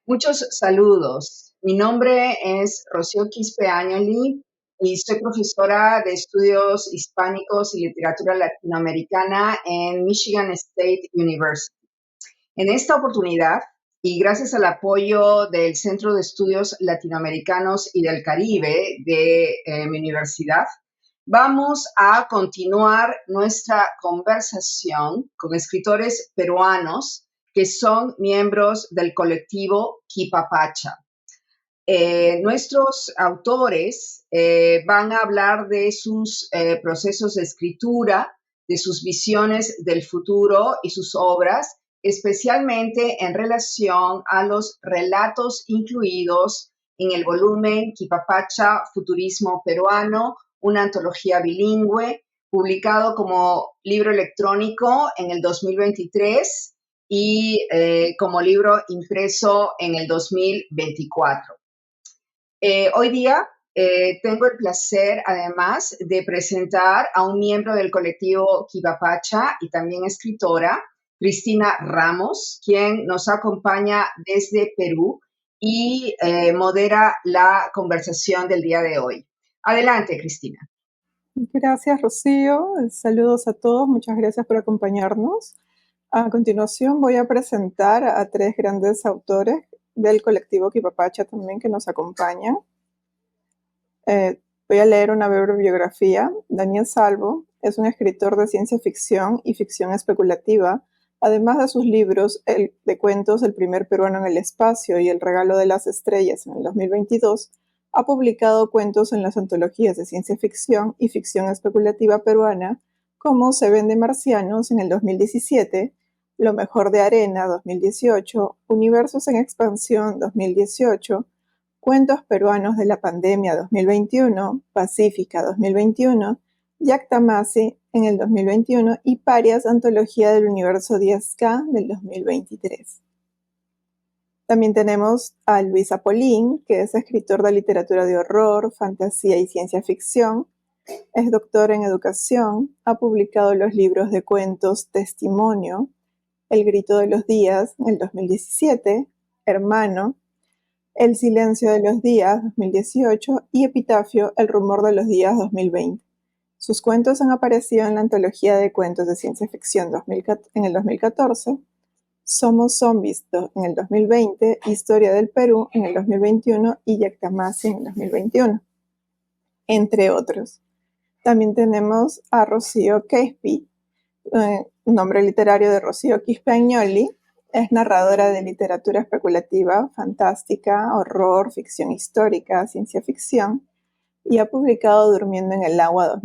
Muchos saludos. Mi nombre es Rocío Quispe Añoli y soy profesora de estudios hispánicos y literatura latinoamericana en Michigan State University. En esta oportunidad, y gracias al apoyo del Centro de Estudios Latinoamericanos y del Caribe de mi universidad, vamos a continuar nuestra conversación con escritores peruanos que son miembros del colectivo Quipapacha. Nuestros autores van a hablar de sus procesos de escritura, de sus visiones del futuro y sus obras, especialmente en relación a los relatos incluidos en el volumen Quipapacha, Futurismo Peruano, una antología bilingüe, publicado como libro electrónico en el 2023 y como libro impreso en el 2024. Hoy día tengo el placer, además, de presentar a un miembro del colectivo Quipapacha y también escritora, Cristina Ramos, quien nos acompaña desde Perú y modera la conversación del día de hoy. Adelante, Cristina. Gracias, Rocío. Saludos a todos. Muchas gracias por acompañarnos. A continuación voy a presentar a tres grandes autores del colectivo Quipapacha también que nos acompañan. Voy a leer una breve biografía. Daniel Salvo es un escritor de ciencia ficción y ficción especulativa, además de sus libros de cuentos El primer peruano en el espacio y El regalo de las estrellas en el 2022. Ha publicado cuentos en las antologías de ciencia ficción y ficción especulativa peruana, como Se vende marcianos en el 2017, Lo mejor de Arena 2018, Universos en expansión 2018, Cuentos peruanos de la pandemia 2021, Pacífica 2021, Yactamasi en el 2021 y Parias, antología del universo 10K del 2023. También tenemos a Luis Apolín, que es escritor de literatura de horror, fantasía y ciencia ficción. Es doctor en educación, ha publicado los libros de cuentos Testimonio, El grito de los días en el 2017, Hermano, El silencio de los días 2018 y Epitafio, El rumor de los días 2020. Sus cuentos han aparecido en la antología de cuentos de ciencia ficción en el 2014, Somos zombies en el 2020, Historia del Perú en el 2021 y Yactamasi en el 2021, entre otros. También tenemos a Rocío Quispe, nombre literario de Rocío Quispe Agnoli. Es narradora de literatura especulativa, fantástica, horror, ficción histórica, ciencia ficción, y ha publicado Durmiendo en el agua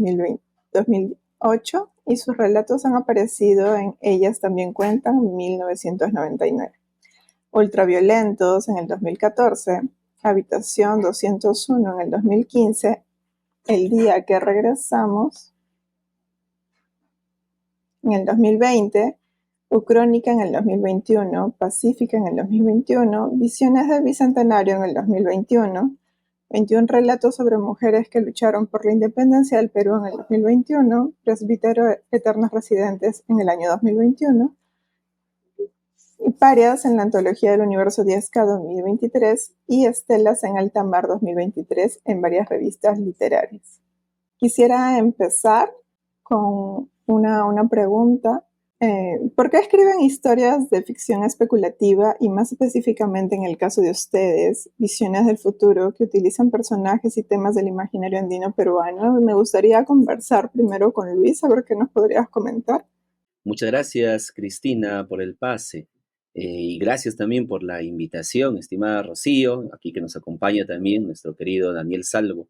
2008, y sus relatos han aparecido en Ellas también cuentan en 1999. Ultraviolentos en el 2014, Habitación 201 en el 2015, El día que regresamos en el 2020, Ucrónica en el 2021, Pacífica en el 2021, Visiones del Bicentenario en el 2021, 21 relatos sobre mujeres que lucharon por la independencia del Perú en el 2021, Presbítero Eternos Residentes en el año 2021, y Parias en la antología del universo 10K 2023 y Estelas en alta mar 2023 en varias revistas literarias. Quisiera empezar con una pregunta. ¿Por qué escriben historias de ficción especulativa y más específicamente en el caso de ustedes, visiones del futuro que utilizan personajes y temas del imaginario andino peruano? Me gustaría conversar primero con Luis, a ver qué nos podrías comentar. Muchas gracias, Cristina, por el pase. Y gracias también por la invitación, estimada Rocío, aquí que nos acompaña también nuestro querido Daniel Salvo.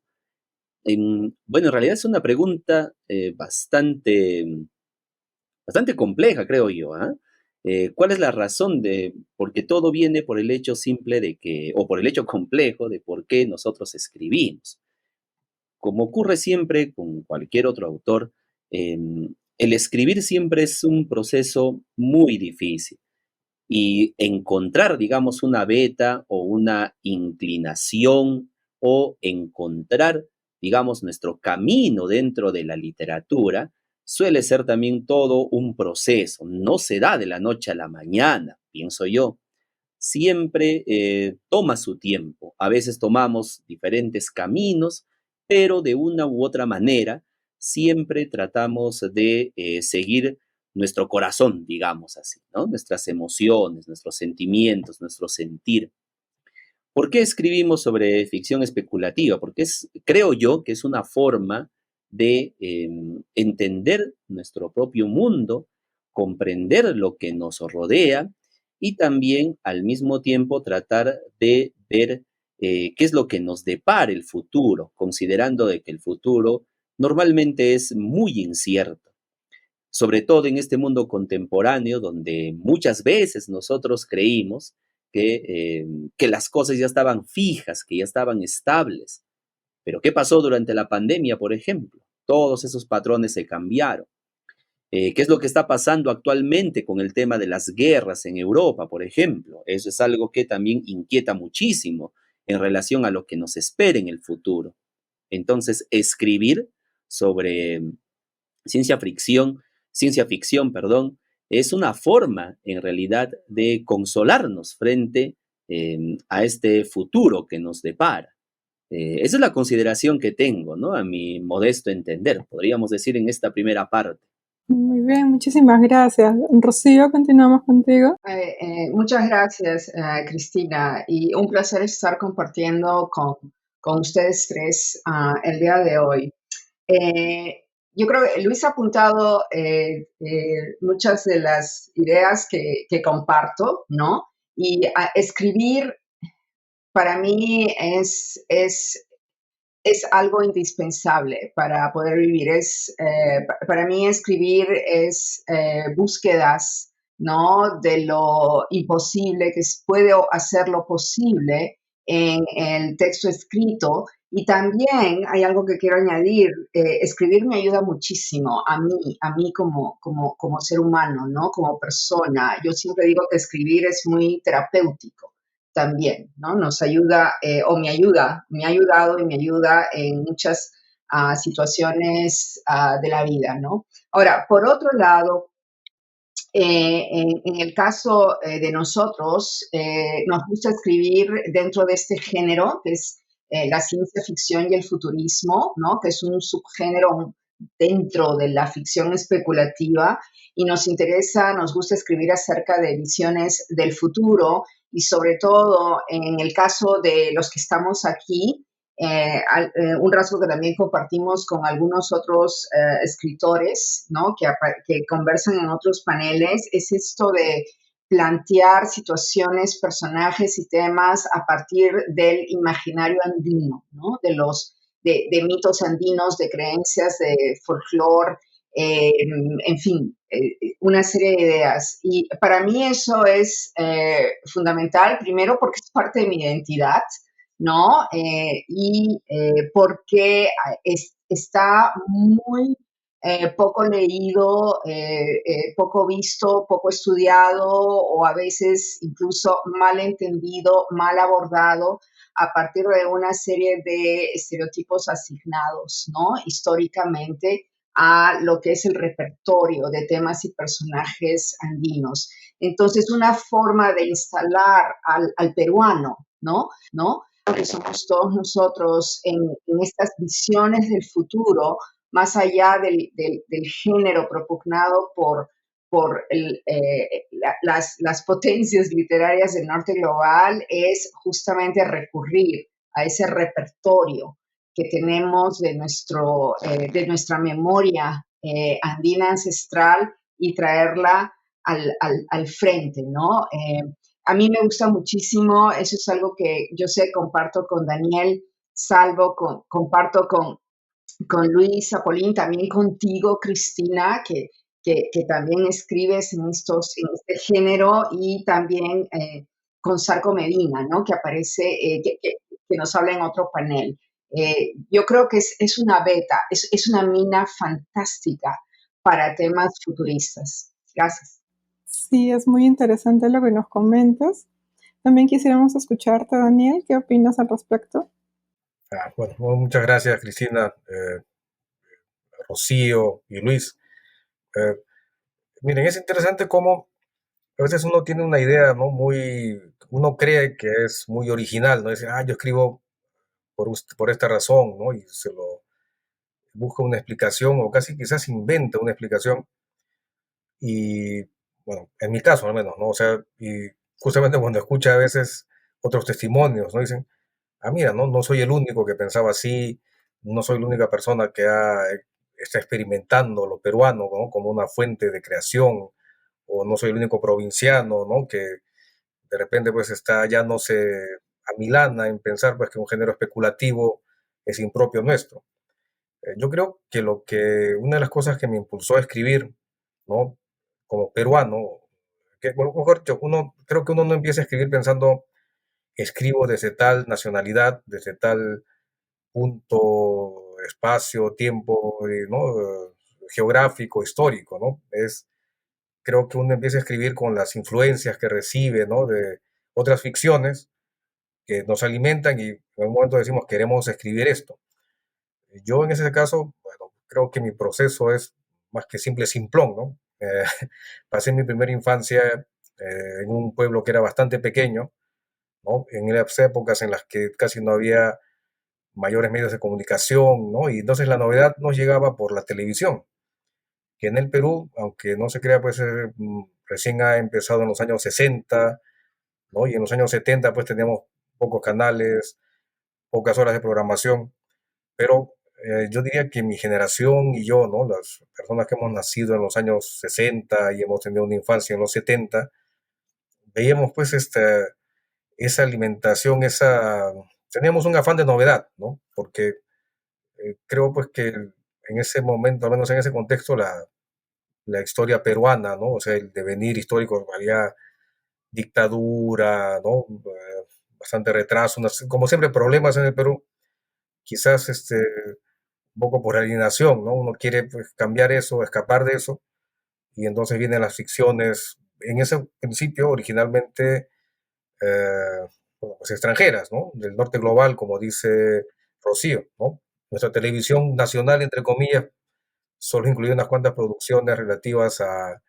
Bueno, en realidad es una pregunta bastante compleja, creo yo, ¿ah? ¿Cuál es la razón porque todo viene por el hecho simple de que, o por el hecho complejo de por qué nosotros escribimos? Como ocurre siempre con cualquier otro autor, el escribir siempre es un proceso muy difícil y encontrar, digamos, una beta o una inclinación o encontrar, digamos, nuestro camino dentro de la literatura suele ser también todo un proceso. No se da de la noche a la mañana, pienso yo. siempre toma su tiempo. A veces tomamos diferentes caminos, pero de una u otra manera siempre tratamos de seguir nuestro corazón, digamos así, ¿no? Nuestras emociones, nuestros sentimientos, nuestro sentir. ¿Por qué escribimos sobre ficción especulativa? Porque creo yo que es una forma de entender nuestro propio mundo, comprender lo que nos rodea y también al mismo tiempo tratar de ver qué es lo que nos depara el futuro, considerando de que el futuro normalmente es muy incierto, sobre todo en este mundo contemporáneo donde muchas veces nosotros creímos que las cosas ya estaban fijas, que ya estaban estables. Pero ¿qué pasó durante la pandemia, por ejemplo? Todos esos patrones se cambiaron. ¿Qué es lo que está pasando actualmente con el tema de las guerras en Europa, por ejemplo? Eso es algo que también inquieta muchísimo en relación a lo que nos espera en el futuro. Entonces, escribir sobre ciencia ficción, perdón, es una forma en realidad de consolarnos frente a este futuro que nos depara. Esa es la consideración que tengo, ¿no? A mi modesto entender, podríamos decir en esta primera parte. Muy bien, muchísimas gracias. Rocío, continuamos contigo. Muchas gracias, Cristina, y un placer estar compartiendo con ustedes tres el día de hoy. Yo creo que Luis ha apuntado muchas de las ideas que comparto, ¿no? Y escribir para mí es algo indispensable para poder vivir. Para mí escribir es búsquedas, ¿no? De lo imposible, que puede hacer lo posible en el texto escrito. Y también hay algo que quiero añadir, escribir me ayuda muchísimo a mí como ser humano, ¿no? Como persona. Yo siempre digo que escribir es muy terapéutico también, ¿no? Nos ayuda, o me ha ayudado y me ayuda en muchas situaciones de la vida, ¿no? Ahora, por otro lado, en el caso de nosotros, nos gusta escribir dentro de este género, que es la ciencia ficción y el futurismo, ¿no? Que es un subgénero dentro de la ficción especulativa, y nos gusta escribir acerca de visiones del futuro, y sobre todo en el caso de los que estamos aquí, un rasgo que también compartimos con algunos otros escritores, ¿no? Que conversan en otros paneles, es esto de plantear situaciones, personajes y temas a partir del imaginario andino, ¿no? De mitos andinos, de creencias, de folclore, en fin, una serie de ideas. Y para mí eso es fundamental, primero porque es parte de mi identidad, ¿no? Porque está muy poco leído, poco visto, poco estudiado, o a veces incluso mal entendido, mal abordado a partir de una serie de estereotipos asignados, ¿no? Históricamente a lo que es el repertorio de temas y personajes andinos. Entonces, una forma de instalar al peruano, ¿no? Que somos todos nosotros en estas visiones del futuro, más allá del género propugnado por las potencias literarias del norte global, es justamente recurrir a ese repertorio que tenemos de nuestra memoria andina ancestral y traerla al frente, ¿no? A mí me gusta muchísimo, eso es algo que yo sé, comparto con Daniel Salvo, comparto con Luis Apolín, también contigo, Cristina, que también escribes en este género, y también con Sarko Medina, ¿no? Que aparece, que nos habla en otro panel. Yo creo que es una beta, es una mina fantástica para temas futuristas. Gracias. Sí, es muy interesante lo que nos comentas. También quisiéramos escucharte, Daniel. ¿Qué opinas al respecto? Bueno, muchas gracias, Cristina, Rocío y Luis. Miren, es interesante cómo a veces uno tiene una idea, ¿no? Uno cree que es muy original, ¿no? Dice, yo escribo por esta razón, ¿no? Y se lo busca una explicación o casi quizás inventa una explicación. Y bueno, en mi caso al menos, ¿no? O sea, y justamente cuando escucha a veces otros testimonios, ¿no? Dicen, mira, no soy el único que pensaba así, no soy la única persona que está experimentando lo peruano, ¿no? Como una fuente de creación, o no soy el único provinciano, ¿no? Que de repente pues está, ya no se amilana en pensar pues que un género especulativo es impropio nuestro. Yo creo que una de las cosas que me impulsó a escribir, ¿no? Como peruano, que, bueno, mejor dicho, creo que uno no empieza a escribir pensando, escribo desde tal nacionalidad, desde tal punto, espacio, tiempo, ¿no? Geográfico, histórico, ¿no? Creo que uno empieza a escribir con las influencias que recibe, ¿no? De otras ficciones que nos alimentan y en algún momento decimos, queremos escribir esto. Yo en ese caso, bueno, creo que mi proceso es más que simple, simplón, ¿no? Pasé mi primera infancia en un pueblo que era bastante pequeño, ¿no? En las épocas en las que casi no había mayores medios de comunicación, ¿no? Y entonces la novedad nos llegaba por la televisión, que en el Perú, aunque no se crea, pues recién ha empezado en los años 60, ¿no? Y en los años 70 pues teníamos pocos canales, pocas horas de programación, pero yo diría que mi generación y yo, ¿no? Las personas que hemos nacido en los años 60 y hemos tenido una infancia en los 70, veíamos pues esa alimentación, teníamos un afán de novedad, ¿no? Porque creo pues que en ese momento, al menos en ese contexto, la historia peruana, ¿no? O sea, el devenir histórico, había dictadura, ¿no? Bastante retraso, como siempre problemas en el Perú, quizás un poco por alienación, ¿no? Uno quiere pues, cambiar eso, escapar de eso, y entonces vienen las ficciones, en ese principio originalmente, bueno, pues extranjeras, ¿no? Del norte global, como dice Rocío, ¿no? Nuestra televisión nacional, entre comillas, solo incluía unas cuantas producciones relativas a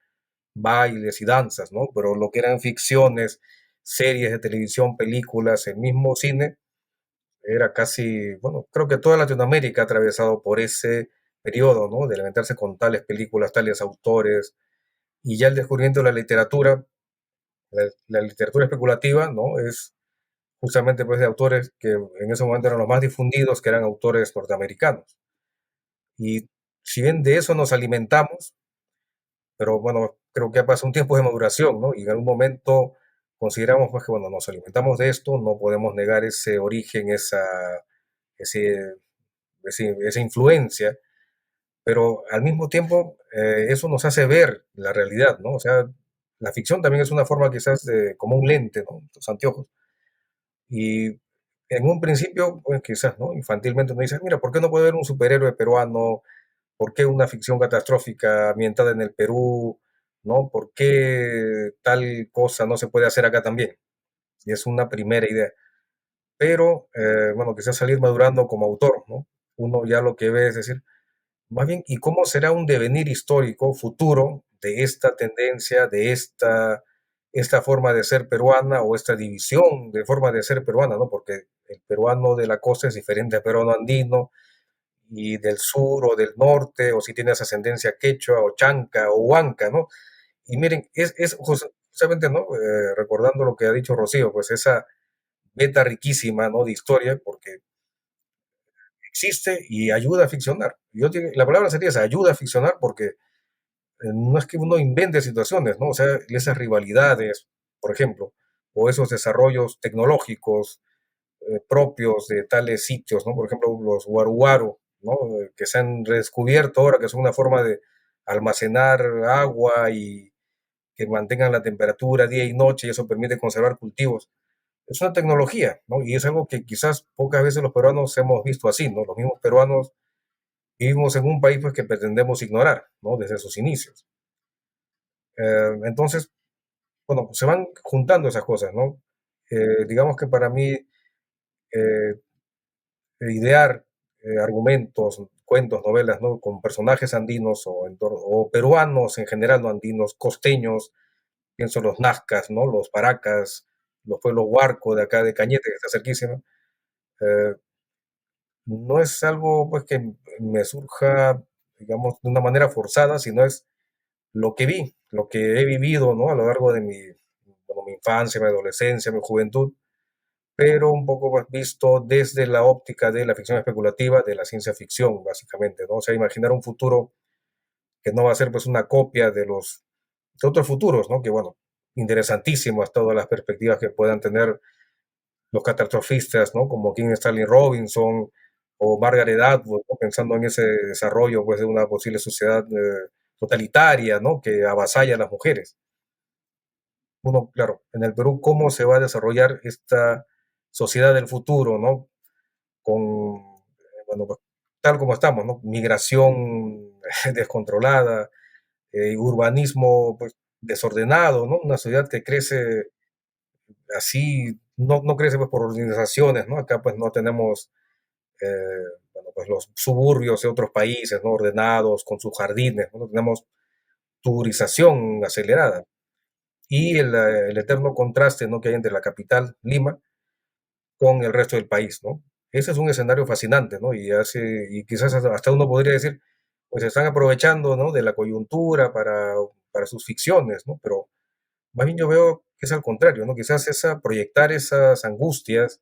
bailes y danzas, ¿no? Pero lo que eran ficciones, series de televisión, películas, el mismo cine, era casi, bueno, creo que toda Latinoamérica ha atravesado por ese periodo, ¿no? De alimentarse con tales películas, tales autores, y ya el descubrimiento de la literatura, la literatura especulativa, ¿no? Es justamente pues de autores que en ese momento eran los más difundidos, que eran autores norteamericanos. Y si bien de eso nos alimentamos, pero bueno, creo que ha pasado un tiempo de maduración, ¿no? Y en algún momento consideramos pues que, bueno, nos alimentamos de esto, no podemos negar ese origen, ese, esa influencia, pero al mismo tiempo eso nos hace ver la realidad, ¿no? O sea, la ficción también es una forma quizás de, como un lente, ¿no? Los anteojos. Y en un principio, pues quizás, ¿no? Infantilmente uno dice, mira, ¿por qué no puede haber un superhéroe peruano? ¿Por qué una ficción catastrófica ambientada en el Perú? ¿No? ¿Por qué tal cosa no se puede hacer acá también? Y es una primera idea. Pero, bueno, quizás salir madurando como autor, ¿no? Uno ya lo que ve es decir, más bien, ¿y cómo será un devenir histórico futuro de esta tendencia, de esta forma de ser peruana o esta división de forma de ser peruana, ¿no? Porque el peruano de la costa es diferente al peruano andino y del sur o del norte, o si tienes ascendencia quechua o chanca o huanca, ¿no? Y miren, justamente, ¿no? Recordando lo que ha dicho Rocío, pues esa beta riquísima, ¿no? De historia, porque existe y ayuda a ficcionar. La palabra sería esa, ayuda a ficcionar porque no es que uno invente situaciones, ¿no? O sea, esas rivalidades, por ejemplo, o esos desarrollos tecnológicos propios de tales sitios, ¿no? Por ejemplo, los guaruguaru, ¿no? Que se han redescubierto ahora que son una forma de almacenar agua y que mantengan la temperatura día y noche y eso permite conservar cultivos. Es una tecnología, ¿no? Y es algo que quizás pocas veces los peruanos hemos visto así, ¿no? Los mismos peruanos vivimos en un país pues, que pretendemos ignorar, ¿no? Desde sus inicios. Entonces, bueno, se van juntando esas cosas, ¿no? Digamos que para mí, eh, idear argumentos, cuentos, novelas, ¿no? Con personajes andinos o peruanos en general, no andinos, costeños, pienso en los Nazcas, ¿no? Los Paracas, los pueblos Huarco de acá de Cañete, que está cerquísimo. Eh, no es algo pues que me surja, digamos, de una manera forzada, sino es lo que vi, lo que he vivido, ¿no? A lo largo de bueno, mi infancia, mi adolescencia, mi juventud, pero un poco pues, visto desde la óptica de la ficción especulativa, de la ciencia ficción, básicamente, ¿no? O sea, imaginar un futuro que no va a ser pues una copia de otros futuros, ¿no? Que bueno, interesantísimas todas las perspectivas que puedan tener los catastrofistas, ¿no? Como King Stanley Robinson o Margaret Atwood, ¿no? Pensando en ese desarrollo pues, de una posible sociedad totalitaria, ¿no? Que avasalla a las mujeres. Uno, claro, en el Perú, ¿cómo se va a desarrollar esta sociedad del futuro, ¿no? Con, bueno, pues, tal como estamos, ¿no? Migración descontrolada, urbanismo pues, desordenado, ¿no? Una ciudad que crece así, no crece pues, por organizaciones, ¿no? Acá pues no tenemos bueno, pues, los suburbios de otros países, ¿no? Ordenados, con sus jardines, ¿no? Tenemos turización acelerada y el eterno contraste, ¿no? Que hay entre la capital, Lima, con el resto del país, ¿no? Ese es un escenario fascinante, ¿no? Y quizás hasta uno podría decir, pues están aprovechando, ¿no? De la coyuntura para sus ficciones, ¿no? Pero más bien yo veo que es al contrario, ¿no? Quizás proyectar esas angustias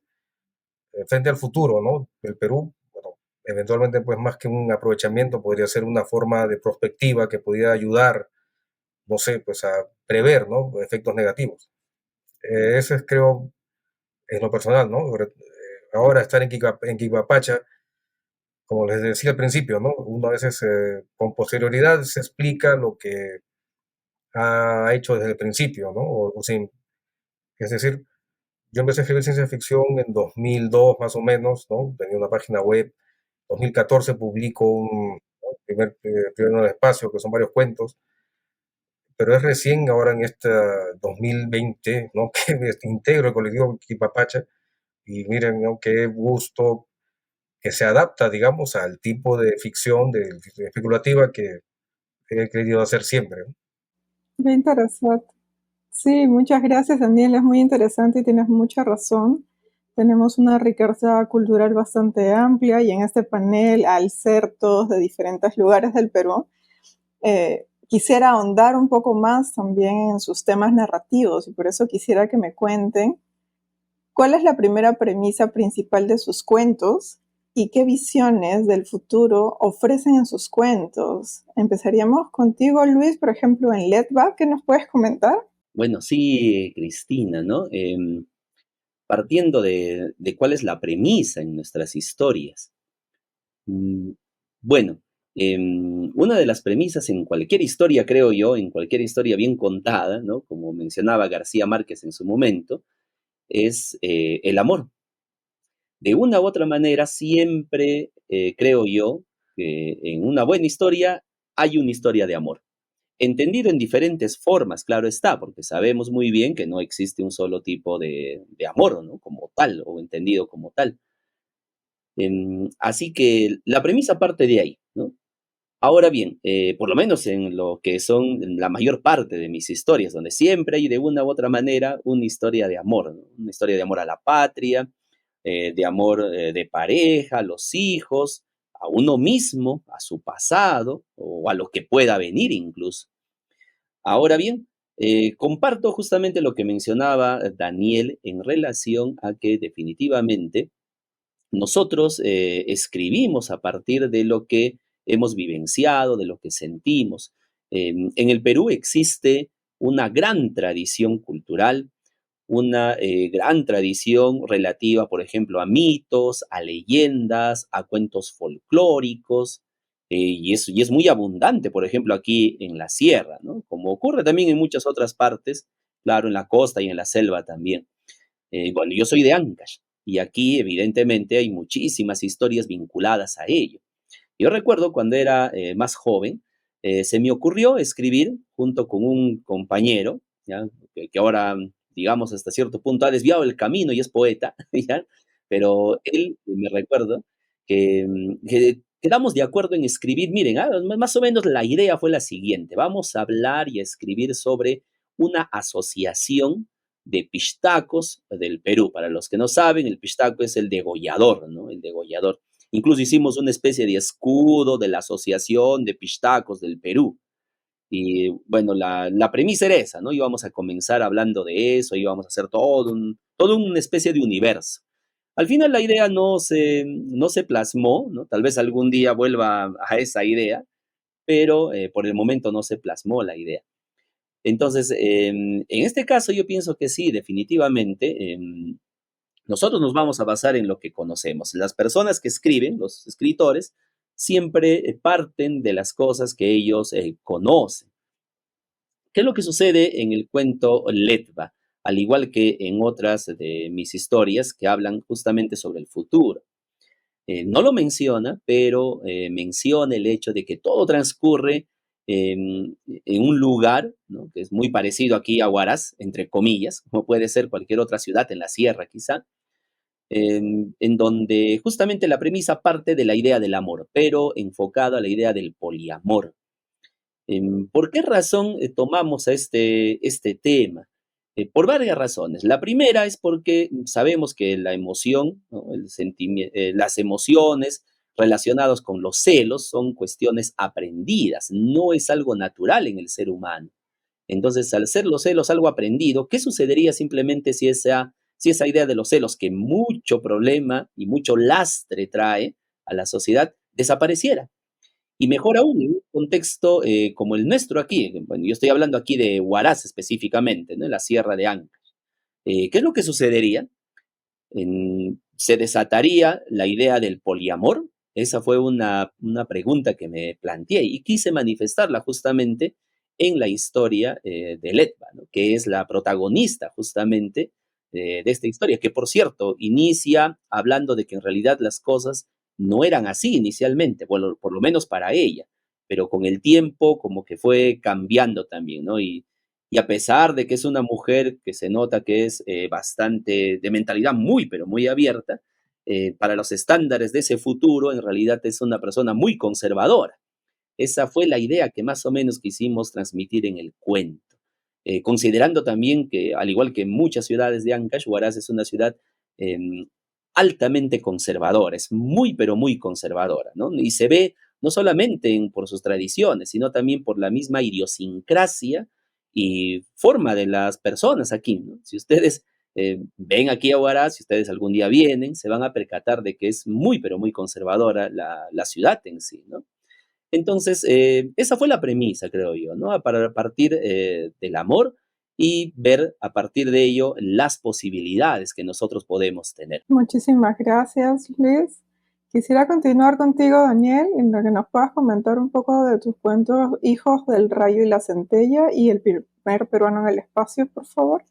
frente al futuro, ¿no? El Perú, bueno, eventualmente, pues más que un aprovechamiento, podría ser una forma de prospectiva que pudiera ayudar, no sé, pues a prever, ¿no? Efectos negativos. Eso es, creo, en lo personal, ¿no? Ahora estar en Quipapacha, como les decía al principio, ¿no? Uno a veces con posterioridad se explica lo que ha hecho desde el principio, ¿no? Es decir, yo empecé a escribir ciencia ficción en 2002 más o menos, ¿no? Tenía una página web. 2014 publico ¿no? Primero en el espacio, que son varios cuentos, pero es recién ahora en este 2020, ¿no? Que integro el colectivo Quipapacha y miren, ¿no? Qué gusto que se adapta, digamos, al tipo de ficción, de ficción especulativa que he querido hacer siempre, ¿no? Qué interesante. Sí, muchas gracias, Daniel. Es muy interesante y tienes mucha razón. Tenemos una riqueza cultural bastante amplia y en este panel, al ser todos de diferentes lugares del Perú, quisiera ahondar un poco más también en sus temas narrativos y por eso quisiera que me cuenten cuál es la primera premisa principal de sus cuentos y qué visiones del futuro ofrecen en sus cuentos. Empezaríamos contigo, Luis, por ejemplo, en Letba. ¿Qué nos puedes comentar? Bueno, sí, Cristina, ¿no? Partiendo de cuál es la premisa en nuestras historias. Mm, Bueno, una de las premisas en cualquier historia, creo yo, en cualquier historia bien contada, ¿no? Como mencionaba García Márquez en su momento, es el amor. De una u otra manera, siempre creo yo que en una buena historia hay una historia de amor. Entendido en diferentes formas, claro está, porque sabemos muy bien que no existe un solo tipo de amor, ¿no? Como tal, o entendido como tal. Así que la premisa parte de ahí, ¿no? Ahora bien, por lo menos en lo que son la mayor parte de mis historias, donde siempre hay de una u otra manera una historia de amor, ¿no? Una historia de amor a la patria, de amor de pareja, a los hijos, a uno mismo, a su pasado o a lo que pueda venir incluso. Ahora bien, comparto justamente lo que mencionaba Daniel en relación a que definitivamente nosotros escribimos a partir de lo que hemos vivenciado, de lo que sentimos. En el Perú existe una gran tradición cultural, una gran tradición relativa, por ejemplo, a mitos, a leyendas, a cuentos folclóricos, y es muy abundante, por ejemplo, aquí en la sierra, ¿no? Como ocurre también en muchas otras partes, claro, en la costa y en la selva también. Bueno, yo soy de Ancash y aquí evidentemente hay muchísimas historias vinculadas a ello. Yo recuerdo cuando era más joven, se me ocurrió escribir junto con un compañero, ¿ya? Que ahora, digamos, hasta cierto punto ha desviado el camino y es poeta, ¿ya? Pero él, me recuerdo, que quedamos de acuerdo en escribir, miren, más o menos la idea fue la siguiente, vamos a hablar y a escribir sobre una asociación de pixtacos del Perú. Para los que no saben, el pixtaco es el degollador, ¿no? El degollador. Incluso hicimos una especie de escudo de la Asociación de Pixtacos del Perú. Y bueno, la premisa era esa, ¿no? Íbamos a comenzar hablando de eso, íbamos a hacer todo una especie de universo. Al final la idea no se plasmó, ¿no? Tal vez algún día vuelva a esa idea, pero por el momento no se plasmó la idea. Entonces, en este caso yo pienso que sí, definitivamente, nosotros nos vamos a basar en lo que conocemos. Las personas que escriben, los escritores, siempre parten de las cosas que ellos conocen. ¿Qué es lo que sucede en el cuento Letba? Al igual que en otras de mis historias que hablan justamente sobre el futuro. No lo menciona, pero menciona el hecho de que todo transcurre en un lugar, ¿no? Que es muy parecido aquí a Huaraz, entre comillas, como puede ser cualquier otra ciudad en la sierra quizá, en donde justamente la premisa parte de la idea del amor, pero enfocada a la idea del poliamor. ¿Por qué razón tomamos a este tema? Por varias razones. La primera es porque sabemos que la emoción, ¿no? Las emociones relacionadas con los celos son cuestiones aprendidas, no es algo natural en el ser humano. Entonces, al ser los celos algo aprendido, ¿qué sucedería simplemente si esa idea de los celos, que mucho problema y mucho lastre trae a la sociedad, desapareciera? Y mejor aún, en un contexto como el nuestro aquí, bueno, yo estoy hablando aquí de Huaraz específicamente, ¿no? En la Sierra de Ancash. ¿Qué es lo que sucedería? ¿Se desataría la idea del poliamor? Esa fue una pregunta que me planteé y quise manifestarla justamente en la historia de Letba, ¿no? Que es la protagonista justamente de esta historia, que por cierto inicia hablando de que en realidad las cosas no eran así inicialmente, bueno, por lo menos para ella, pero con el tiempo como que fue cambiando también, ¿no? Y a pesar de que es una mujer que se nota que es bastante de mentalidad muy, pero muy abierta, para los estándares de ese futuro, en realidad es una persona muy conservadora. Esa fue la idea que más o menos quisimos transmitir en el cuento. Considerando también que, al igual que muchas ciudades de Ancash, Huaraz es una ciudad eh, altamente conservadora, es muy, pero muy conservadora, ¿no? Y se ve no solamente por sus tradiciones, sino también por la misma idiosincrasia y forma de las personas aquí, ¿no? Si ustedes ven aquí a Huaraz, si ustedes algún día vienen, se van a percatar de que es muy, pero muy conservadora la ciudad en sí, ¿no? Entonces, esa fue la premisa, creo yo, ¿no? Para partir del amor y ver a partir de ello las posibilidades que nosotros podemos tener. Muchísimas gracias, Luis. Quisiera continuar contigo, Daniel, en lo que nos puedas comentar un poco de tus cuentos Hijos del Rayo y la Centella y El primer peruano en el espacio, por favor.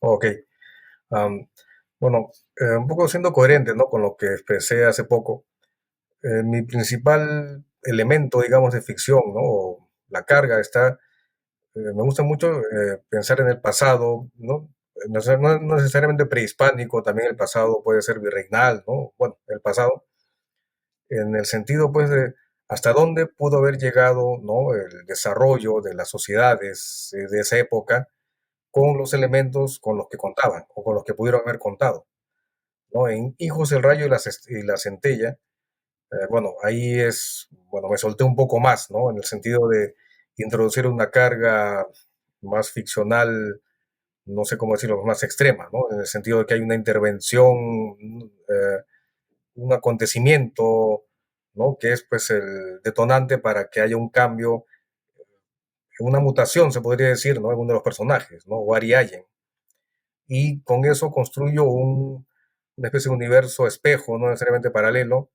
Ok. Bueno, un poco siendo coherente, ¿no? Con lo que expresé hace poco, mi principal elemento, digamos, de ficción, ¿no? O la carga está, me gusta mucho pensar en el pasado, ¿no? No necesariamente prehispánico, también el pasado puede ser virreinal, ¿no? Bueno, el pasado, en el sentido, pues, de hasta dónde pudo haber llegado, ¿no? El desarrollo de las sociedades de esa época con los elementos con los que contaban o con los que pudieron haber contado, ¿no? En Hijos del Rayo y la Centella, bueno, ahí es, bueno, me solté un poco más, ¿no? En el sentido de introducir una carga más ficcional, no sé cómo decirlo, más extrema, ¿no? En el sentido de que hay una intervención, un acontecimiento, ¿no? Que es pues el detonante para que haya un cambio, una mutación, se podría decir, ¿no? En uno de los personajes, ¿no? Wari Allen. Y con eso construyo una especie de universo espejo, no necesariamente paralelo,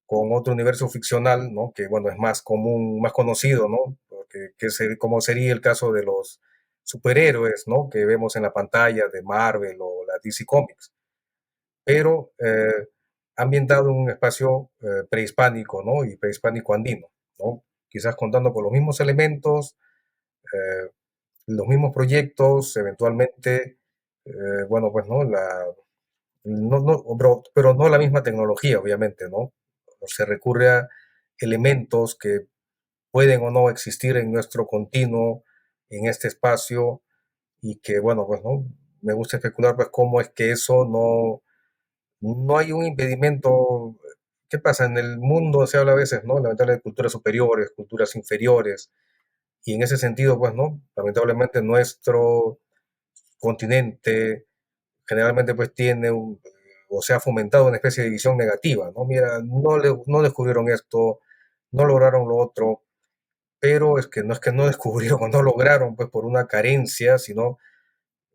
con otro universo ficcional, ¿no? Que, bueno, es más común, más conocido, ¿no? Porque, como sería el caso de los superhéroes, ¿no? Que vemos en la pantalla de Marvel o la DC Comics. Pero ambientado en un espacio prehispánico, ¿no? Y prehispánico andino, ¿no? Quizás contando con los mismos elementos, eh, los mismos proyectos, eventualmente, bueno, pues, ¿no? Pero no la misma tecnología, obviamente, ¿no? Se recurre a elementos que pueden o no existir en nuestro continuo, en este espacio, y que, bueno, pues, ¿no? Me gusta especular, pues, cómo es que eso no hay un impedimento. ¿Qué pasa? En el mundo se habla a veces, ¿no? Lamentablemente, de culturas superiores, culturas inferiores, y en ese sentido, pues, ¿no? Lamentablemente nuestro continente generalmente, pues, tiene o se ha fomentado una especie de visión negativa, ¿no? Mira, no descubrieron esto, no lograron lo otro, pero es que no descubrieron o no lograron, pues, por una carencia, sino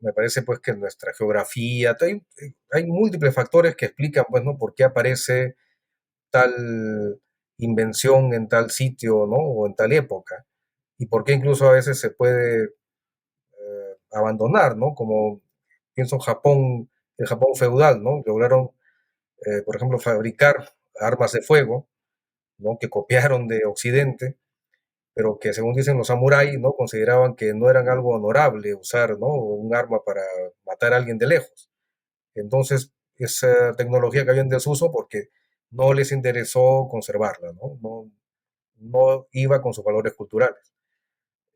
me parece, pues, que nuestra geografía, hay múltiples factores que explican, pues, ¿no? Por qué aparece tal invención en tal sitio, ¿no? O en tal época. Y por qué incluso a veces se puede abandonar, ¿no? Como pienso en Japón, el Japón feudal, ¿no? Lograron, por ejemplo, fabricar armas de fuego, ¿no? Que copiaron de Occidente, pero que según dicen los samuráis, ¿no? Consideraban que no eran algo honorable usar, ¿no? Un arma para matar a alguien de lejos. Entonces, esa tecnología cayó en desuso porque no les interesó conservarla, ¿no? No iba con sus valores culturales.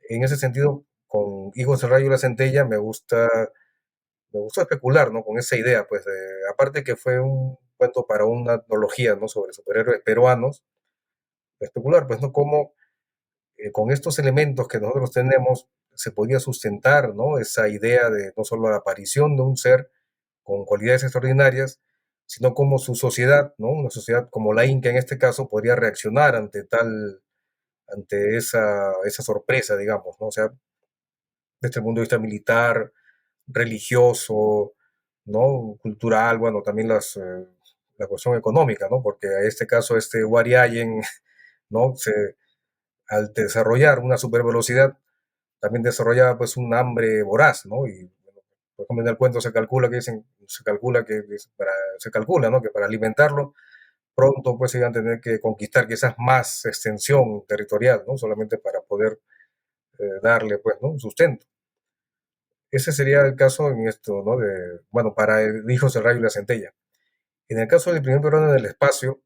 En ese sentido, con Hijos del Rayo y la Centella me gustó especular, ¿no? Con esa idea, pues, aparte que fue un cuento para una antología, ¿no? Sobre superhéroes peruanos, especular, pues, ¿no? Cómo con estos elementos que nosotros tenemos se podía sustentar, ¿no? Esa idea de no solo la aparición de un ser con cualidades extraordinarias, sino cómo su sociedad, ¿no? Una sociedad como la Inca en este caso podría reaccionar ante esa sorpresa, digamos, ¿no? O sea, desde el punto de vista militar, religioso, ¿no? Cultural, bueno, también la cuestión económica, ¿no? Porque en este caso, este Wariayen, ¿no? Al desarrollar una supervelocidad, también desarrollaba pues un hambre voraz, ¿no? Y bueno, por ejemplo, en el cuento se calcula, ¿no? Que para alimentarlo pronto pues iban a tener que conquistar quizás más extensión territorial, ¿no? Solamente para poder darle pues, ¿no? Un sustento. Ese sería el caso en esto, ¿no? Bueno, para el Hijos del Rayo y la Centella. En el caso del primer peruano en el espacio,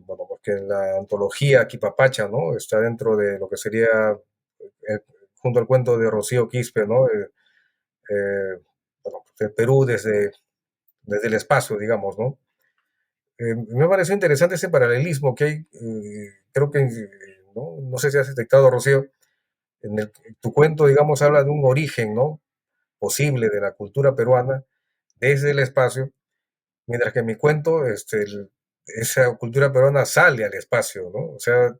bueno, porque en la antología Quipapacha, ¿no? Está dentro de lo que sería, eh, junto al cuento de Rocío Quispe, ¿no? Bueno, pues, el Perú desde el espacio, digamos, ¿no? Me pareció interesante ese paralelismo que hay, creo que, ¿no? No sé si has detectado, Rocío, tu cuento, digamos, habla de un origen, ¿no? Posible de la cultura peruana desde el espacio, mientras que en mi cuento, esa cultura peruana sale al espacio, ¿no? O sea,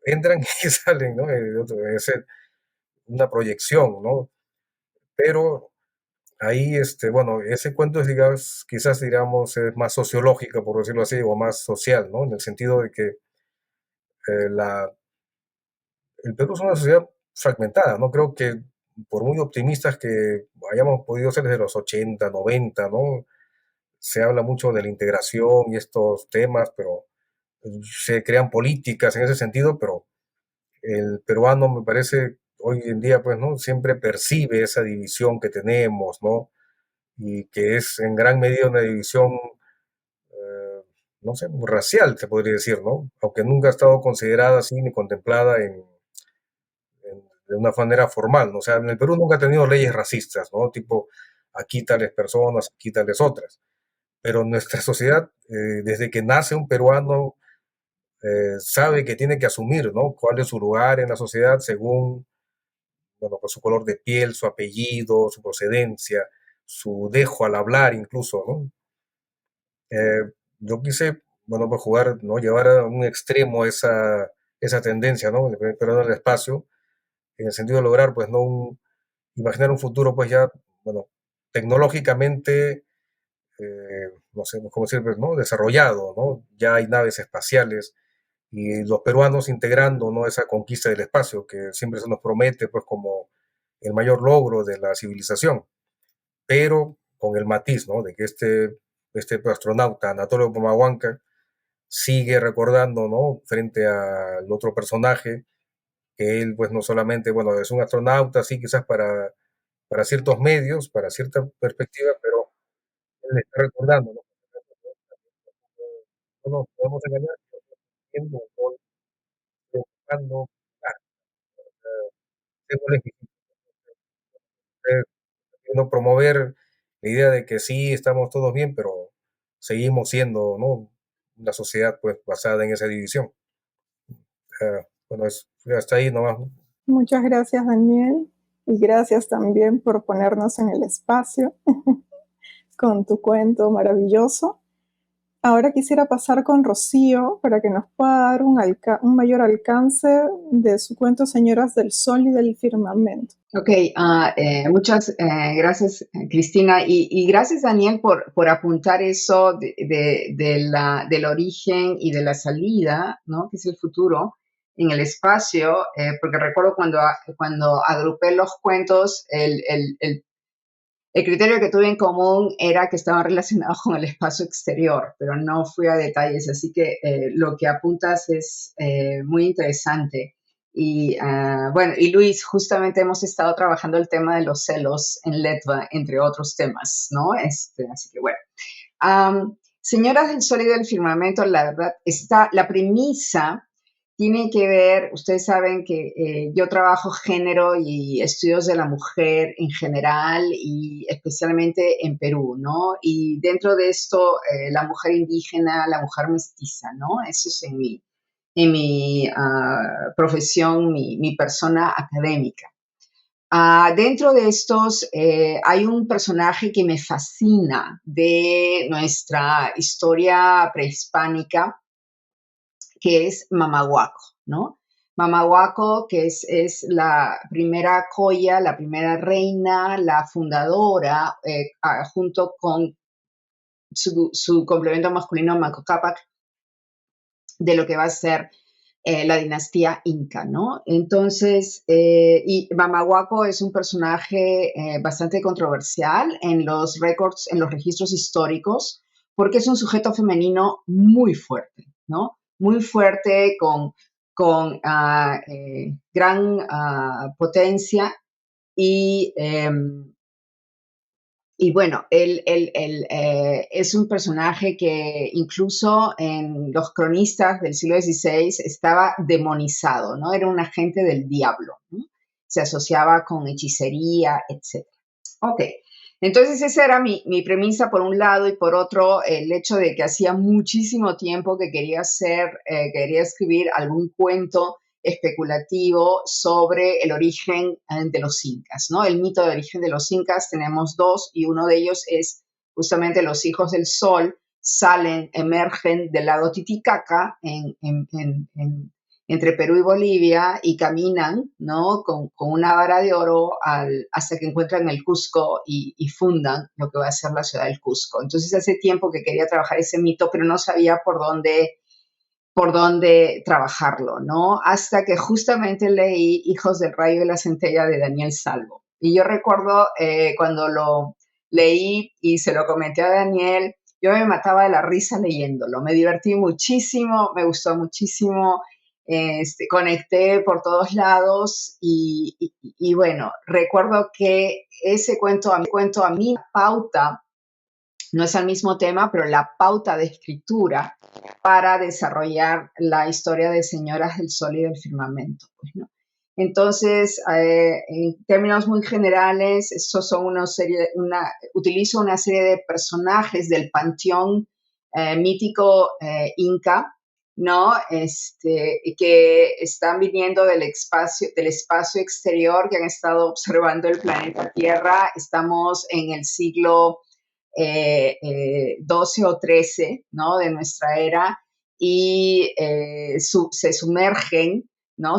entran y salen, ¿no? Es una proyección, ¿no? Pero ahí, bueno, ese cuento es, digamos, quizás, digamos, es más sociológico, por decirlo así, o más social, ¿no? En el sentido de que eh, la, el Perú es una sociedad fragmentada, ¿no? Creo que por muy optimistas que hayamos podido ser desde los 80, 90, ¿no? Se habla mucho de la integración y estos temas, pero se crean políticas en ese sentido, pero el peruano me parece hoy en día, pues, ¿no? Siempre percibe esa división que tenemos, ¿no? Y que es en gran medida una división, eh, no sé, racial, se podría decir, ¿no? Aunque nunca ha estado considerada así ni contemplada de una manera formal, ¿no? O sea, en el Perú nunca ha tenido leyes racistas, ¿no? Tipo, aquí tales personas, aquí tales otras. Pero nuestra sociedad, desde que nace un peruano, sabe que tiene que asumir, ¿no? Cuál es su lugar en la sociedad según, bueno, pues su color de piel, su apellido, su procedencia, su dejo al hablar incluso, ¿no? Yo quise, bueno, pues jugar, ¿no? Llevar a un extremo esa tendencia, ¿no? Pero en el espacio, en el sentido de lograr, pues, ¿no? Imaginar un futuro, pues ya, bueno, tecnológicamente, no sé cómo decir, pues, ¿no? Desarrollado, ¿no? Ya hay naves espaciales y los peruanos integrando, ¿no? Esa conquista del espacio que siempre se nos promete, pues, como el mayor logro de la civilización, pero con el matiz, ¿no? De que este astronauta, Anatolio Pomahuanca, sigue recordando, ¿no? Frente al otro personaje, que él, pues, no solamente, bueno, es un astronauta, sí, quizás para ciertos medios, para cierta perspectiva, pero él está recordando, ¿no? No nos podemos engañar, siendo buscando, ah, siendo legítimo. no promover la idea de que sí, estamos todos bien, pero seguimos siendo, ¿no?, una sociedad pues basada en esa división. Bueno, hasta ahí nomás. Muchas gracias, Daniel, y gracias también por ponernos en el espacio con tu cuento maravilloso. Ahora quisiera pasar con Rocío para que nos pueda dar un mayor alcance de su cuento Señoras del Sol y del Firmamento. Ok, muchas gracias, Cristina, y gracias, Daniel, por apuntar eso del origen y de la salida, ¿no?, que es el futuro en el espacio, porque recuerdo cuando agrupé los cuentos, el criterio que tuve en común era que estaban relacionados con el espacio exterior, pero no fui a detalles, así que lo que apuntas es muy interesante. Y bueno, y Luis, justamente hemos estado trabajando el tema de los celos en Letva, entre otros temas, ¿no? Así que bueno. Señoras del Sol y del Firmamento, la verdad, la premisa tiene que ver, ustedes saben que yo trabajo género y estudios de la mujer en general y especialmente en Perú, ¿no? Y dentro de esto, la mujer indígena, la mujer mestiza, ¿no? Eso es en mi profesión, mi persona académica. Dentro de estos hay un personaje que me fascina de nuestra historia prehispánica, que es Mamahuaco, ¿no? Mamahuaco, que es la primera coya, la primera reina, la fundadora, junto con su complemento masculino Manco Cápac, de lo que va a ser la dinastía inca, ¿no? Entonces, y Mamahuaco es un personaje bastante controversial en los récords, en los registros históricos, porque es un sujeto femenino muy fuerte, ¿no? Muy fuerte, con gran potencia y bueno, él es un personaje que incluso en los cronistas del siglo XVI estaba demonizado, ¿no? Era un agente del diablo, ¿no? Se asociaba con hechicería, etc. Ok, entonces esa era mi premisa por un lado, y por otro el hecho de que hacía muchísimo tiempo que quería escribir algún cuento especulativo sobre el origen de los incas, ¿no? El mito de origen de los incas, tenemos dos, y uno de ellos es justamente los hijos del sol emergen del lago Titicaca entre Perú y Bolivia y caminan, ¿no?, con una vara de oro hasta que encuentran el Cusco y fundan lo que va a ser la ciudad del Cusco. Entonces hace tiempo que quería trabajar ese mito, pero no sabía por dónde trabajarlo, ¿no? Hasta que justamente leí Hijos del Rayo y la Centella de Daniel Salvo. Y yo recuerdo cuando lo leí y se lo comenté a Daniel, yo me mataba de la risa leyéndolo. Me divertí muchísimo, me gustó muchísimo, conecté por todos lados y bueno, recuerdo que ese cuento a mí pauta, no es el mismo tema, pero la pauta de escritura para desarrollar la historia de Señoras del Sol y del Firmamento, pues, ¿no? Entonces, en términos muy generales, estos son utilizo una serie de personajes del panteón mítico inca, ¿no? Que están viniendo del espacio exterior, que han estado observando el planeta Tierra. Estamos en el siglo 12 o 13, ¿no?, de nuestra era, y se sumergen, ¿no?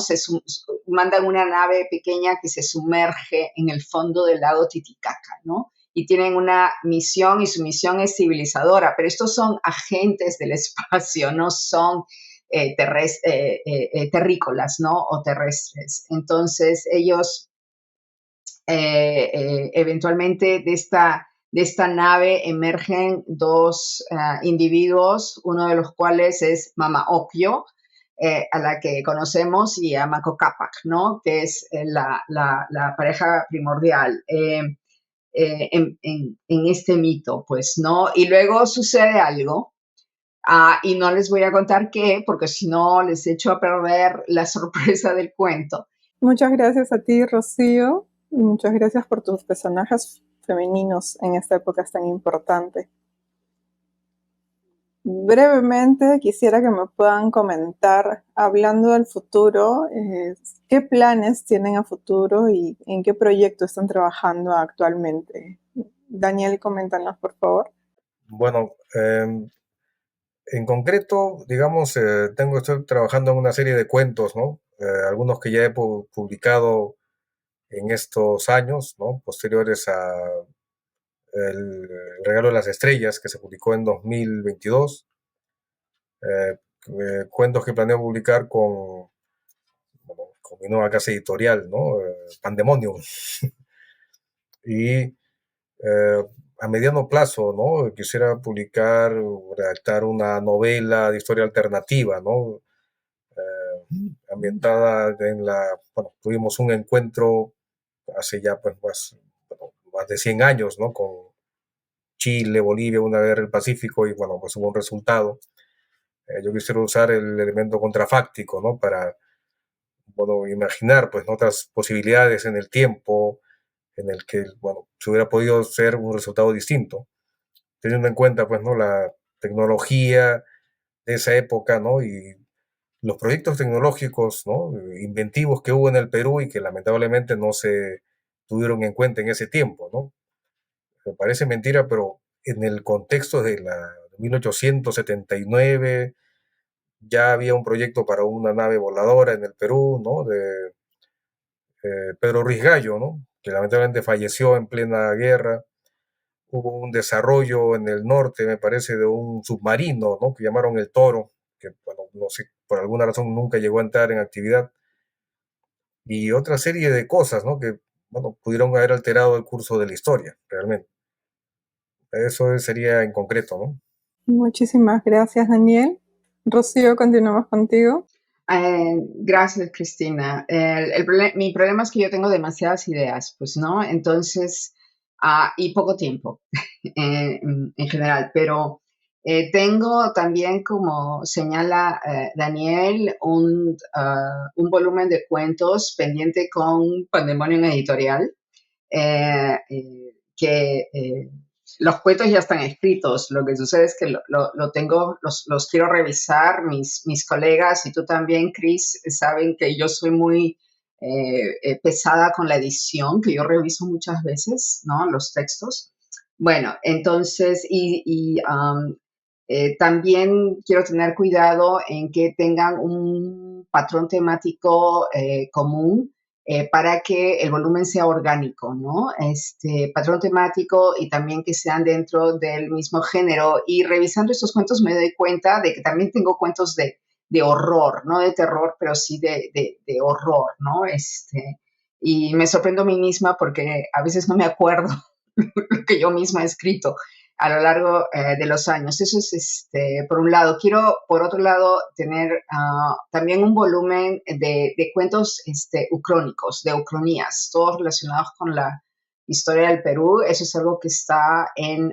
Mandan una nave pequeña que se sumerge en el fondo del lago Titicaca, ¿no? Y tienen una misión, y su misión es civilizadora, pero estos son agentes del espacio, no son terrícolas, ¿no?, o terrestres. Entonces, ellos eventualmente de esta nave emergen dos individuos, uno de los cuales es Mama Ocllo, a la que conocemos, y a Manco Cápac, ¿no?, que es la pareja primordial en este mito, pues, ¿no? Y luego sucede algo, y no les voy a contar qué, porque si no les echo a perder la sorpresa del cuento. Muchas gracias a ti, Rocío. Muchas gracias por tus personajes femeninos en esta época tan importante. Brevemente quisiera que me puedan comentar, hablando del futuro, qué planes tienen a futuro y en qué proyecto están trabajando actualmente. Daniel, coméntanos, por favor. Bueno, en concreto, digamos, estoy trabajando en una serie de cuentos, ¿no? Algunos que ya he publicado en estos años, ¿no? Posteriores a El regalo de las estrellas, que se publicó en 2022. Cuentos que planeo publicar con mi nueva casa editorial, ¿no? Pandemonium. Y a mediano plazo, ¿no? Quisiera publicar, redactar una novela de historia alternativa, ¿no? Ambientada bueno, tuvimos un encuentro hace ya pues más de 100 años, ¿no? Con Chile, Bolivia, una guerra del Pacífico y bueno, pues hubo un resultado. Yo quisiera usar el elemento contrafáctico, ¿no? Para, bueno, imaginar pues otras posibilidades en el tiempo en el que, bueno, se hubiera podido ser un resultado distinto, teniendo en cuenta pues, ¿no? La tecnología de esa época, ¿no? Y los proyectos tecnológicos, ¿no? Inventivos que hubo en el Perú y que lamentablemente no se tuvieron en cuenta en ese tiempo, ¿no? Me parece mentira, pero en el contexto de la 1879 ya había un proyecto para una nave voladora en el Perú, ¿no? De Pedro Ruiz Gallo, ¿no? Que lamentablemente falleció en plena guerra. Hubo un desarrollo en el norte, me parece, de un submarino, ¿no? Que llamaron el Toro, que, bueno, no sé, por alguna razón nunca llegó a entrar en actividad. Y otra serie de cosas, ¿no? Que, bueno, pudieron haber alterado el curso de la historia, realmente. Eso sería en concreto, ¿no? Muchísimas gracias, Daniel. Rocío, continuamos contigo. Gracias, Cristina. Mi problema es que yo tengo demasiadas ideas, pues, ¿no? Entonces, y poco tiempo en general, pero tengo también, como señala Daniel, un volumen de cuentos pendiente con Pandemonium Editorial, que los cuentos ya están escritos. Lo que sucede es que lo tengo, los quiero revisar. Mis colegas y tú también, Chris, saben que yo soy muy pesada con la edición, que yo reviso muchas veces, ¿no? Los textos. Bueno, entonces, también quiero tener cuidado en que tengan un patrón temático común para que el volumen sea orgánico, ¿no? Este patrón temático y también que sean dentro del mismo género. Y revisando estos cuentos me doy cuenta de que también tengo cuentos de horror, no de terror, pero sí de horror, ¿no? Y me sorprendo a mí misma porque a veces no me acuerdo lo que yo misma he escrito a lo largo de los años. Eso es por un lado. Quiero, por otro lado, tener también un volumen de cuentos ucrónicos, de ucronías, todos relacionados con la historia del Perú. Eso es algo que está en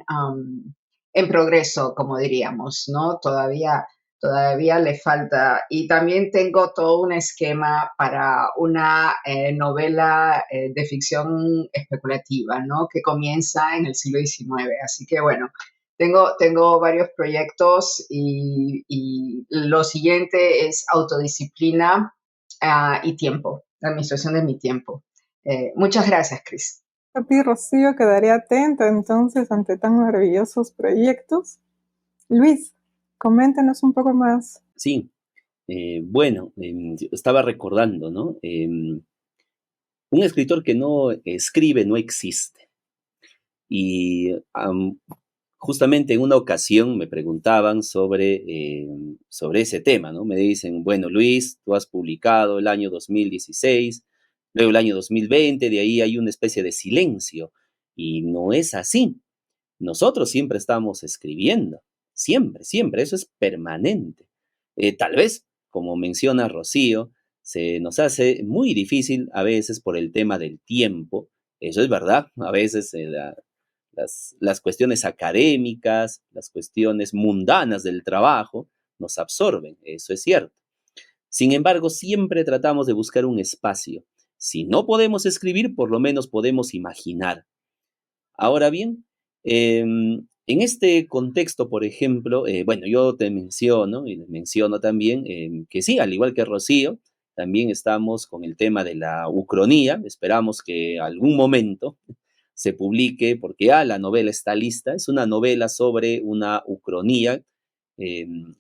progreso, como diríamos, ¿no? Todavía le falta. Y también tengo todo un esquema para una novela de ficción especulativa, ¿no? Que comienza en el siglo XIX. Así que bueno, tengo varios proyectos y lo siguiente es autodisciplina y tiempo, la administración de mi tiempo. Muchas gracias, Cris. A ti, Rocío, quedaré atenta entonces ante tan maravillosos proyectos. Luis, coméntanos un poco más. Sí, bueno, estaba recordando, ¿no? Un escritor que no escribe no existe. Y justamente en una ocasión me preguntaban sobre ese tema, ¿no? Me dicen, bueno, Luis, tú has publicado el año 2016, luego el año 2020, de ahí hay una especie de silencio. Y no es así. Nosotros siempre estamos escribiendo, siempre, siempre, eso es permanente. Tal vez, como menciona Rocío, se nos hace muy difícil a veces por el tema del tiempo, eso es verdad, a veces las cuestiones académicas, las cuestiones mundanas del trabajo nos absorben, eso es cierto. Sin embargo, siempre tratamos de buscar un espacio Si no podemos escribir, por lo menos podemos imaginar. Ahora bien, en este contexto, por ejemplo, bueno, yo te menciono y les menciono también que sí, al igual que Rocío, también estamos con el tema de la ucronía. Esperamos que algún momento se publique, porque ya la novela está lista. Es una novela sobre una ucronía,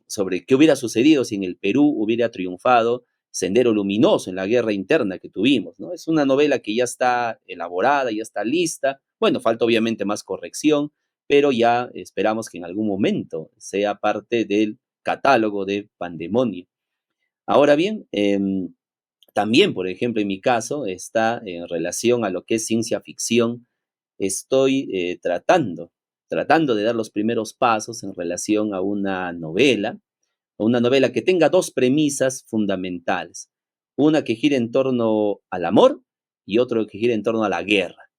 sobre qué hubiera sucedido si en el Perú hubiera triunfado Sendero Luminoso en la guerra interna que tuvimos, ¿no? Es una novela que ya está elaborada, ya está lista. Bueno, falta obviamente más corrección, pero ya esperamos que en algún momento sea parte del catálogo de Pandemonio. Ahora bien, también, por ejemplo, en mi caso, está en relación a lo que es ciencia ficción. Estoy tratando de dar los primeros pasos en relación a una novela que tenga dos premisas fundamentales. Una que gire en torno al amor y otro que gire en torno a la guerra.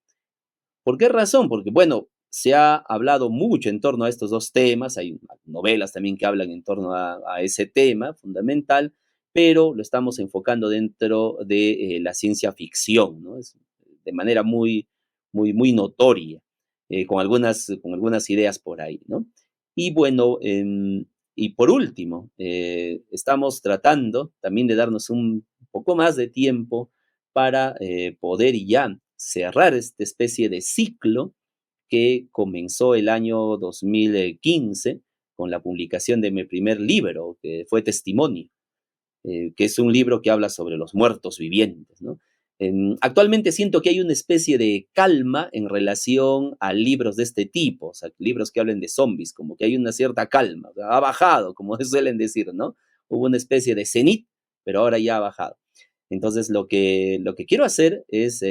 ¿Por qué razón? Porque, bueno, se ha hablado mucho en torno a estos dos temas. Hay novelas también que hablan en torno a ese tema fundamental, pero lo estamos enfocando dentro de la ciencia ficción, ¿no? Es de manera muy notoria, con algunas ideas por ahí, ¿no? Y bueno, y por último, estamos tratando también de darnos un poco más de tiempo para poder ya cerrar esta especie de ciclo que comenzó el año 2015 con la publicación de mi primer libro, que fue Testimonio, que es un libro que habla sobre los muertos vivientes, ¿no? Actualmente siento que hay una especie de calma en relación a libros de este tipo, o sea, libros que hablen de zombies, como que hay una cierta calma, o sea, ha bajado, como suelen decir, ¿no? Hubo una especie de cenit, pero ahora ya ha bajado. Entonces, lo que quiero hacer es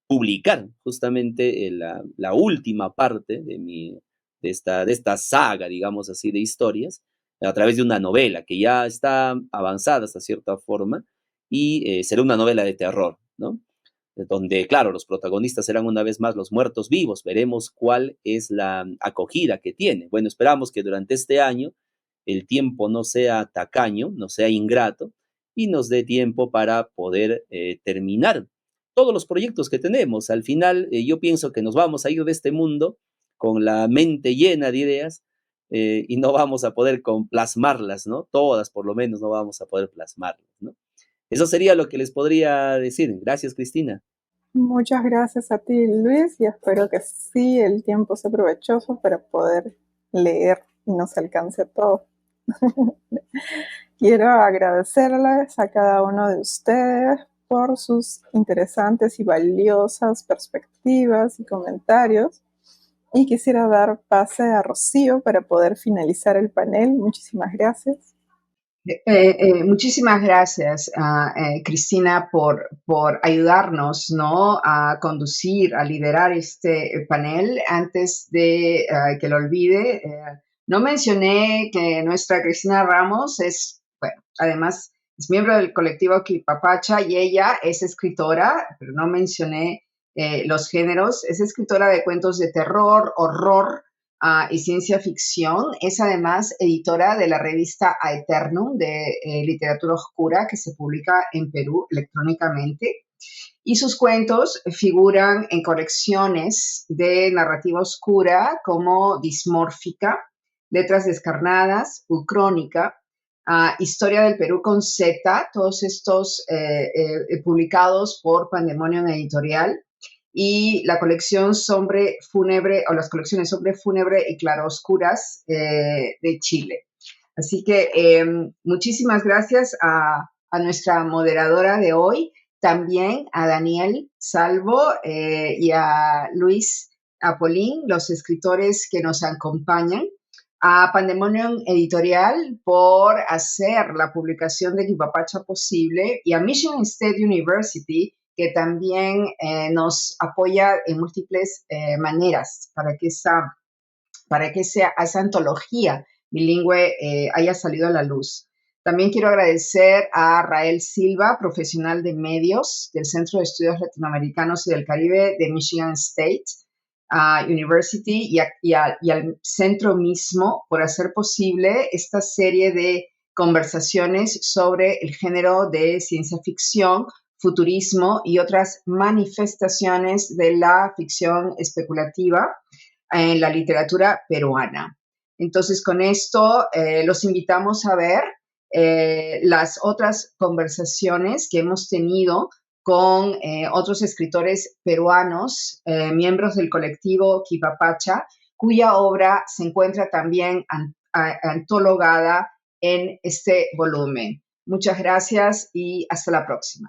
publicar justamente la última parte de esta saga, digamos así, de historias, a través de una novela que ya está avanzada hasta cierta forma y será una novela de terror, ¿no? Donde, claro, los protagonistas serán una vez más los muertos vivos. Veremos cuál es la acogida que tiene. Bueno, esperamos que durante este año el tiempo no sea tacaño, no sea ingrato y nos dé tiempo para poder terminar todos los proyectos que tenemos. Al final, yo pienso que nos vamos a ir de este mundo con la mente llena de ideas y no vamos a poder plasmarlas, ¿no? Todas, por lo menos, no vamos a poder plasmarlas, ¿no? Eso sería lo que les podría decir. Gracias, Cristina. Muchas gracias a ti, Luis, y espero que sí el tiempo sea provechoso para poder leer y nos alcance todo. Quiero agradecerles a cada uno de ustedes por sus interesantes y valiosas perspectivas y comentarios. Y quisiera dar pase a Rocío para poder finalizar el panel. Muchísimas gracias. Muchísimas gracias, Cristina, por ayudarnos, ¿no? A conducir, a liderar este panel. Antes de que lo olvide, no mencioné que nuestra Cristina Ramos es, bueno, además es miembro del colectivo Quilpapacha y ella es escritora, pero no mencioné los géneros. Es escritora de cuentos de terror, horror, y ciencia ficción. Es además editora de la revista Aeternum de literatura oscura que se publica en Perú electrónicamente. Y sus cuentos figuran en colecciones de narrativa oscura como Dismórfica, Letras Descarnadas, Ucrónica, Historia del Perú con Z, todos estos publicados por Pandemonium Editorial, y la colección Sombre Fúnebre, o las colecciones Sombre Fúnebre y Claroscuras de Chile. Así que muchísimas gracias a nuestra moderadora de hoy, también a Daniel Salvo y a Luis Apolín, los escritores que nos acompañan, a Pandemonium Editorial por hacer la publicación de Quilpapacha posible y a Michigan State University, que también nos apoya en múltiples maneras para que esa antología bilingüe haya salido a la luz. También quiero agradecer a Rael Silva, profesional de medios del Centro de Estudios Latinoamericanos y del Caribe de Michigan State University y al centro mismo por hacer posible esta serie de conversaciones sobre el género de ciencia ficción, futurismo y otras manifestaciones de la ficción especulativa en la literatura peruana. Entonces, con esto los invitamos a ver las otras conversaciones que hemos tenido con otros escritores peruanos, miembros del colectivo Quipapacha, cuya obra se encuentra también antologada en este volumen. Muchas gracias y hasta la próxima.